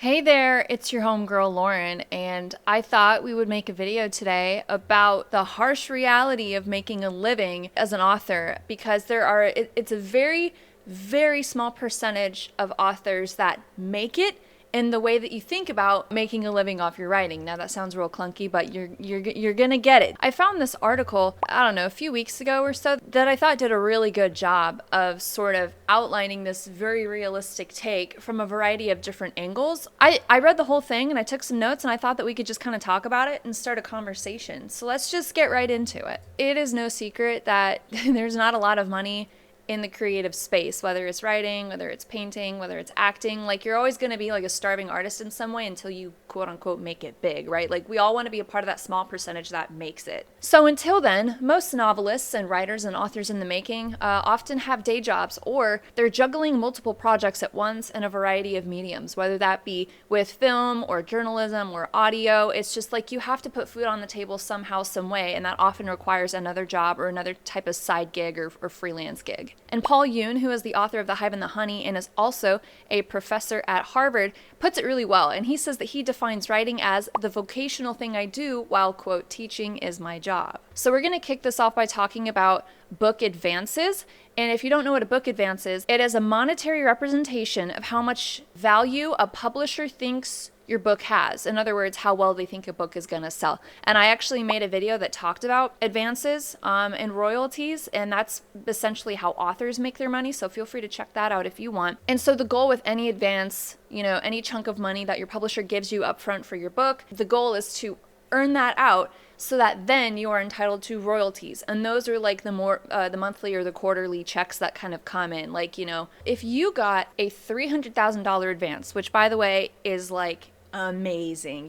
Hey there, it's your homegirl Lauren, and I thought we would make a video today about the harsh reality of making a living as an author because it's a very, very small percentage of authors that make it in the way that you think about making a living off your writing. Now that sounds real clunky, but you're gonna get it. I found this article, I don't know, a few weeks ago or so that I thought did a really good job of sort of outlining this very realistic take from a variety of different angles. I read the whole thing and I took some notes and I thought that we could just kind of talk about it and start a conversation. So let's just get right into it. It is no secret that there's not a lot of money in the creative space, whether it's writing, whether it's painting, whether it's acting. Like, you're always going to be like a starving artist in some way until you quote unquote make it big, right? Like, we all want to be a part of that small percentage that makes it. So until then, most novelists and writers and authors in the making often have day jobs, or they're juggling multiple projects at once in a variety of mediums, whether that be with film or journalism or audio. It's just like you have to put food on the table somehow, some way, and that often requires another job or another type of side gig or freelance gig. And Paul Yoon, who is the author of The Hive and the Honey and is also a professor at Harvard, puts it really well. And he says that he defines writing as the vocational thing I do while, quote, teaching is my job. So we're going to kick this off by talking about book advances. And if you don't know what a book advance is, it is a monetary representation of how much value a publisher thinks your book has. In other words, how well they think a book is going to sell. And I actually made a video that talked about advances and royalties, and that's essentially how authors make their money. So feel free to check that out if you want. And so the goal with any advance, any chunk of money that your publisher gives you up front for your book, the goal is to earn that out so that then you are entitled to royalties. And those are like the monthly or the quarterly checks that kind of come in. Like, if you got a $300,000 advance, which by the way is like amazing.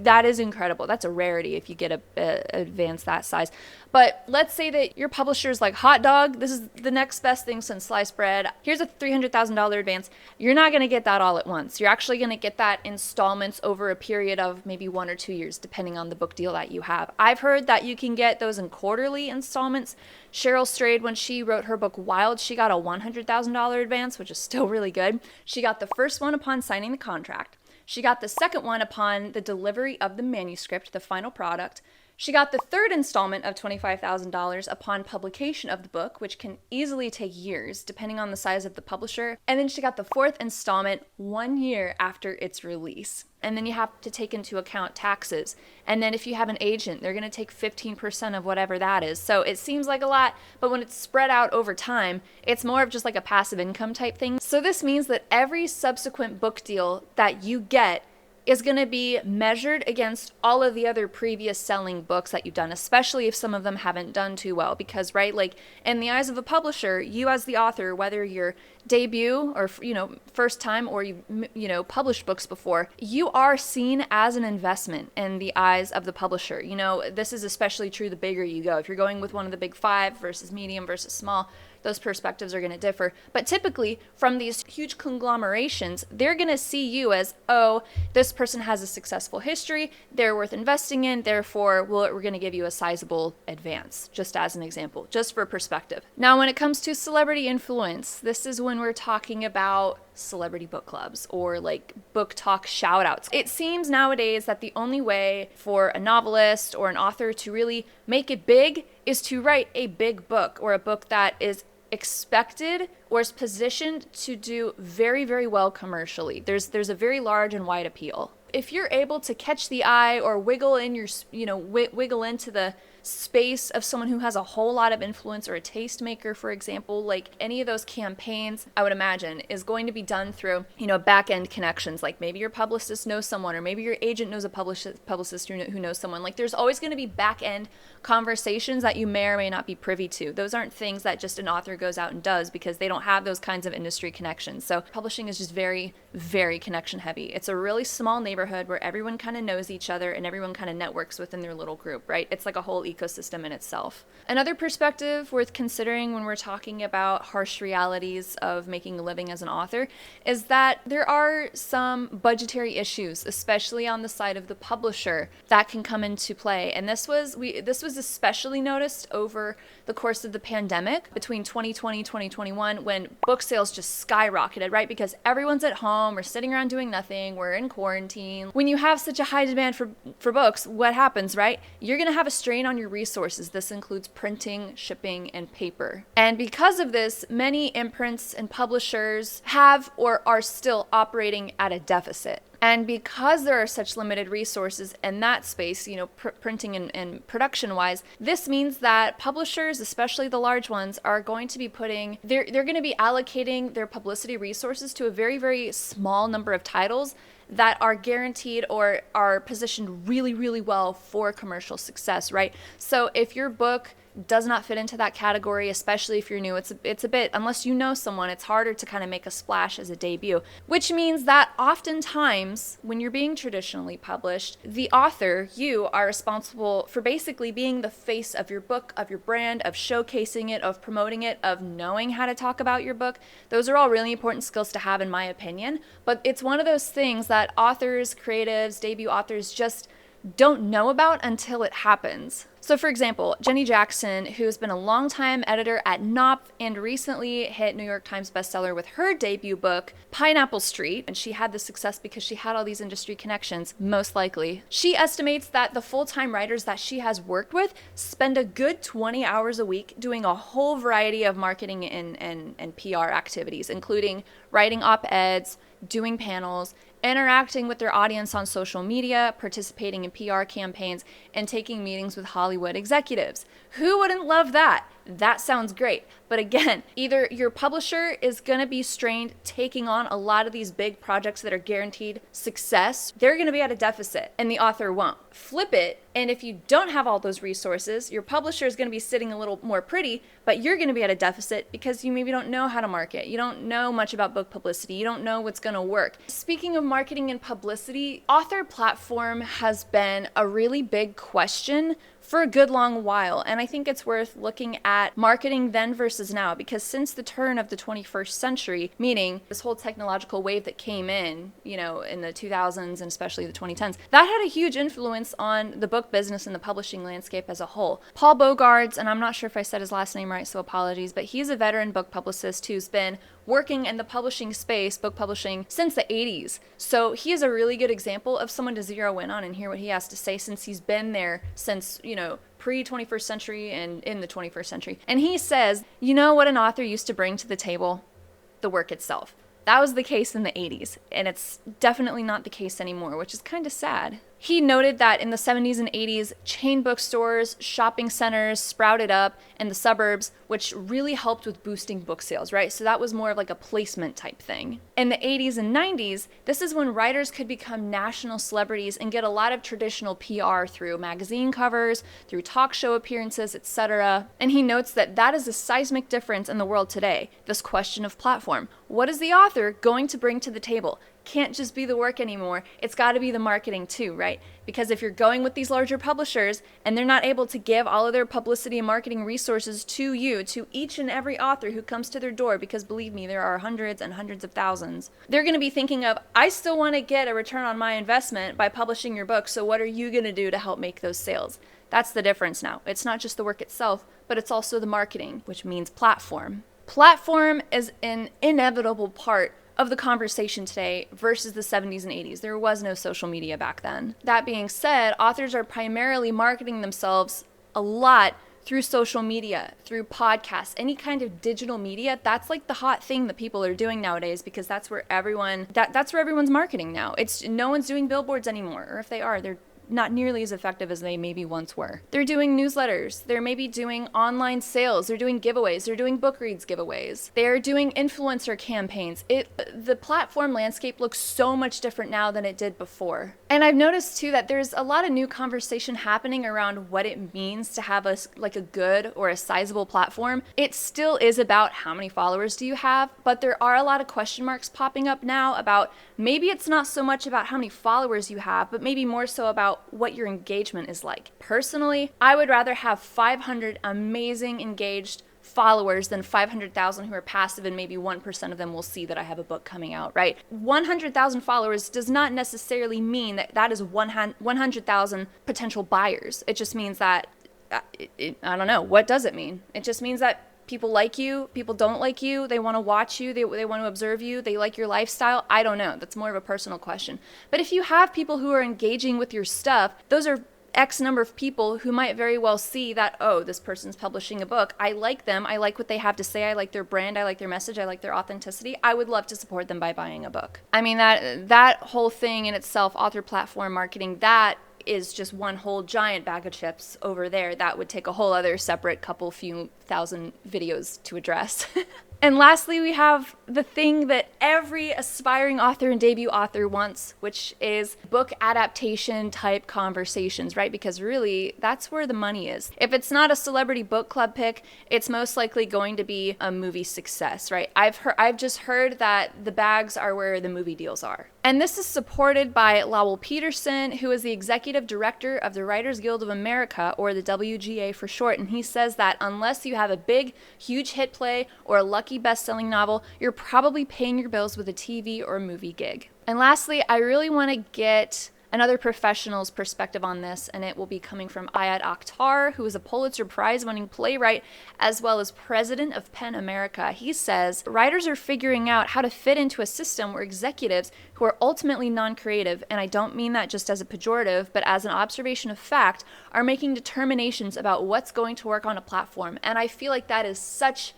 That is incredible. That's a rarity if you get a advance that size. But let's say that your publisher's like, hot dog, this is the next best thing since sliced bread. Here's a $300,000 advance. You're not going to get that all at once. You're actually going to get that installments over a period of maybe 1 or 2 years, depending on the book deal that you have. I've heard that you can get those in quarterly installments. Cheryl Strayed, when she wrote her book Wild, she got a $100,000 advance, which is still really good. She got the first one upon signing the contract. She got the second one upon the delivery of the manuscript, the final product. She got the third installment of $25,000 upon publication of the book, which can easily take years, depending on the size of the publisher. And then she got the fourth installment 1 year after its release. And then you have to take into account taxes. And then if you have an agent, they're going to take 15% of whatever that is. So it seems like a lot, but when it's spread out over time, it's more of just like a passive income type thing. So this means that every subsequent book deal that you get is going to be measured against all of the other previous selling books that you've done, especially if some of them haven't done too well. Because, right, like in the eyes of a publisher, you as the author, whether your debut or, first time or you've published books before, you are seen as an investment in the eyes of the publisher. This is especially true the bigger you go. If you're going with one of the big five versus medium versus small, those perspectives are going to differ. But typically, from these huge conglomerations, they're going to see you as, oh, this person has a successful history, they're worth investing in, therefore, we're going to give you a sizable advance, just as an example, just for perspective. Now, when it comes to celebrity influence, this is when we're talking about celebrity book clubs or like book talk shout outs. It seems nowadays that the only way for a novelist or an author to really make it big is to write a big book or a book that is expected or is positioned to do very, very well commercially. There's a very large and wide appeal. If you're able to catch the eye or wiggle in your, wiggle into the space of someone who has a whole lot of influence, or a tastemaker, for example, like any of those campaigns, I would imagine, is going to be done through, back-end connections. Like maybe your publicist knows someone, or maybe your agent knows a publicist who knows someone. Like there's always going to be back-end conversations that you may or may not be privy to. Those aren't things that just an author goes out and does because they don't have those kinds of industry connections. So publishing is just very, very connection heavy. It's a really small neighborhood where everyone kind of knows each other and everyone kind of networks within their little group, right? It's like a whole ecosystem in itself. Another perspective worth considering when we're talking about harsh realities of making a living as an author is that there are some budgetary issues, especially on the side of the publisher, that can come into play. And this was especially noticed over the course of the pandemic between 2020 and 2021, when book sales just skyrocketed, right? Because everyone's at home home, we're sitting around doing nothing, we're in quarantine. When you have such a high demand for books, what happens, right? You're going to have a strain on your resources. This includes printing, shipping, and paper. And because of this, many imprints and publishers have or are still operating at a deficit. And because there are such limited resources in that space, printing and production-wise, this means that publishers, especially the large ones, are going to be they're going to be allocating their publicity resources to a very, very small number of titles that are guaranteed or are positioned really, really well for commercial success, right? So if your book does not fit into that category, especially if you're new, it's a bit, unless you know someone, it's harder to kind of make a splash as a debut, which means that oftentimes when you're being traditionally published, the author, you are responsible for basically being the face of your book, of your brand, of showcasing it, of promoting it, of knowing how to talk about your book. Those are all really important skills to have, in my opinion, but it's one of those things that authors, creatives, debut authors just don't know about until it happens. So for example, Jenny Jackson, who's been a longtime editor at Knopf and recently hit New York Times bestseller with her debut book, Pineapple Street, and she had the success because she had all these industry connections, most likely. She estimates that the full-time writers that she has worked with spend a good 20 hours a week doing a whole variety of marketing and PR activities, including writing op-eds, doing panels, interacting with their audience on social media, participating in PR campaigns, and taking meetings with Hollywood executives. Who wouldn't love that? That sounds great. But again, either your publisher is going to be strained taking on a lot of these big projects that are guaranteed success. They're going to be at a deficit and the author won't. Flip it, and if you don't have all those resources, your publisher is going to be sitting a little more pretty, but you're going to be at a deficit because you maybe don't know how to market. You don't know much about book publicity. You don't know what's going to work. Speaking of marketing and publicity, author platform has been a really big question for a good long while. And I think it's worth looking at marketing then versus now, because since the turn of the 21st century, meaning this whole technological wave that came in, in the 2000s and especially the 2010s, that had a huge influence on the book business and the publishing landscape as a whole. Paul Bogards, and I'm not sure if I said his last name right, so apologies, but he's a veteran book publicist who's been working in the publishing space, book publishing, since the 80s. So he is a really good example of someone to zero in on and hear what he has to say, since he's been there since, pre-21st century and in the 21st century. And he says, you know what an author used to bring to the table? The work itself. That was the case in the 80s, and it's definitely not the case anymore, which is kind of sad. He noted that in the 70s and 80s, chain bookstores, shopping centers sprouted up in the suburbs, which really helped with boosting book sales, right? So that was more of like a placement type thing. In the 80s and 90s, this is when writers could become national celebrities and get a lot of traditional PR through magazine covers, through talk show appearances, etc. And he notes that that is a seismic difference in the world today, this question of platform. What is the author going to bring to the table? Can't just be the work anymore. It's got to be the marketing too, right? Because if you're going with these larger publishers and they're not able to give all of their publicity and marketing resources to you, to each and every author who comes to their door, because believe me, there are hundreds and hundreds of thousands, they're going to be thinking of, I still want to get a return on my investment by publishing your book, so what are you going to do to help make those sales? That's the difference now. It's not just the work itself, but it's also the marketing, which means platform. Platform is an inevitable part of the conversation today versus the 70s and 80s. There was no social media back then. That being said, authors are primarily marketing themselves a lot through social media, through podcasts, any kind of digital media. That's like the hot thing that people are doing nowadays, because that's where that's where everyone's marketing now. No one's doing billboards anymore, or if they are, they're not nearly as effective as they maybe once were. They're doing newsletters. They're maybe doing online sales. They're doing giveaways. They're doing book reads giveaways. They're doing influencer campaigns. The platform landscape looks so much different now than it did before. And I've noticed too that there's a lot of new conversation happening around what it means to have a good or a sizable platform. It still is about how many followers do you have, but there are a lot of question marks popping up now about maybe it's not so much about how many followers you have, but maybe more so about what your engagement is like. Personally, I would rather have 500 amazing engaged followers than 500,000 who are passive and maybe 1% of them will see that I have a book coming out, right? 100,000 followers does not necessarily mean that is 100,000 potential buyers. It just means that, I don't know, what does it mean? It just means that People like you, people don't like you, they want to watch you, they want to observe you, they like your lifestyle. I don't know. That's more of a personal question. But if you have people who are engaging with your stuff, those are X number of people who might very well see that, oh, this person's publishing a book. I like them. I like what they have to say. I like their brand. I like their message. I like their authenticity. I would love to support them by buying a book. I mean, that whole thing in itself, author platform marketing, that is just one whole giant bag of chips over there. That would take a whole other separate few thousand videos to address. And lastly, we have the thing that every aspiring author and debut author wants, which is book adaptation type conversations, right? Because really, that's where the money is. If it's not a celebrity book club pick, it's most likely going to be a movie success, right? I've just heard that the bags are where the movie deals are. And this is supported by Lowell Peterson, who is the executive director of the Writers Guild of America, or the WGA for short. And he says that unless you have a big, huge hit play or a lucky best-selling novel, you're probably paying your bills with a TV or movie gig. And lastly, I really want to get another professional's perspective on this, and it will be coming from Ayad Akhtar, who is a Pulitzer Prize-winning playwright as well as president of PEN America. He says, writers are figuring out how to fit into a system where executives who are ultimately non-creative, and I don't mean that just as a pejorative, but as an observation of fact, are making determinations about what's going to work on a platform. And I feel like that is such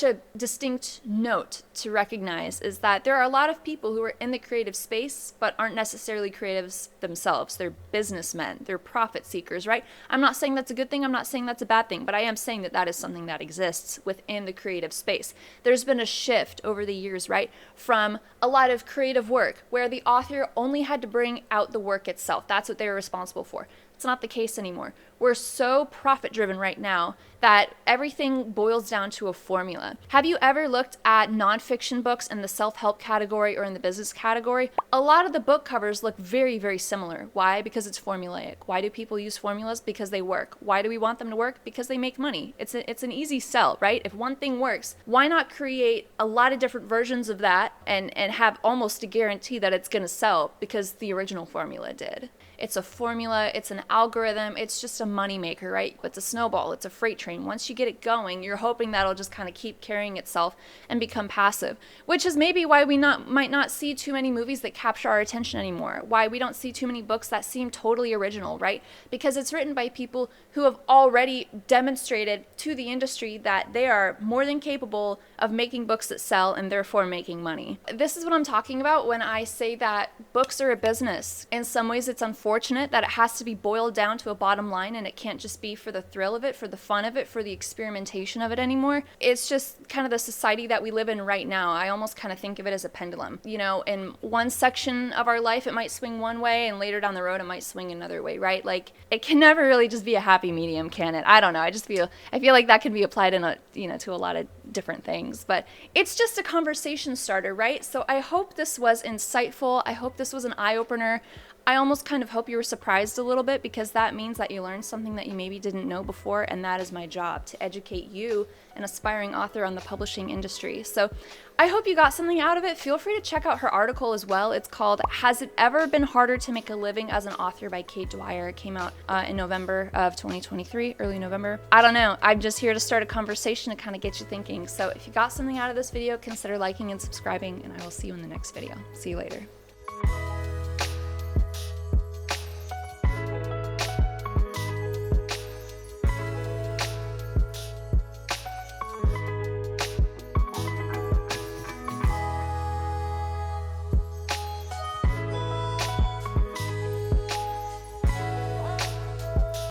a distinct note to recognize, is that there are a lot of people who are in the creative space but aren't necessarily creatives themselves. They're businessmen, they're profit seekers, right? I'm not saying that's a good thing, I'm not saying that's a bad thing, but I am saying that that is something that exists within the creative space. There's been a shift over the years, right, from a lot of creative work where the author only had to bring out the work itself. That's what they were responsible for. It's not the case anymore. We're so profit-driven right now that everything boils down to a formula. Have you ever looked at nonfiction books in the self-help category or in the business category? A lot of the book covers look very, very similar. Why? Because it's formulaic. Why do people use formulas? Because they work. Why do we want them to work? Because they make money. It's an easy sell, right? If one thing works, why not create a lot of different versions of that and have almost a guarantee that it's going to sell because the original formula did? It's a formula, it's an algorithm, it's just a money maker, right? It's a snowball, it's a freight train. Once you get it going, you're hoping that'll just kind of keep carrying itself and become passive, which is maybe why we might not see too many movies that capture our attention anymore, why we don't see too many books that seem totally original, right? Because it's written by people who have already demonstrated to the industry that they are more than capable of making books that sell and therefore making money. This is what I'm talking about when I say that books are a business. In some ways, it's unfortunate that it has to be boiled down to a bottom line and it can't just be for the thrill of it, for the fun of it, for the experimentation of it anymore. It's just kind of the society that we live in right now. I almost kind of think of it as a pendulum. You know, in one section of our life, it might swing one way, and later down the road, it might swing another way, right? Like, it can never really just be a happy medium, can it? I don't know. I feel like that can be applied to a lot of different things, but it's just a conversation starter, right? So I hope this was insightful. I hope this was an eye-opener. I almost kind of hope you were surprised a little bit, because that means that you learned something that you maybe didn't know before, and that is my job, to educate you, an aspiring author, on the publishing industry. So I hope you got something out of it. Feel free to check out her article as well. It's called "Has It Ever Been Harder to Make a Living as an Author" by Kate Dwyer. It came out in November of 2023, early November. I don't know. I'm just here to start a conversation to kind of get you thinking. So if you got something out of this video, consider liking and subscribing, and I will see you in the next video. See you later.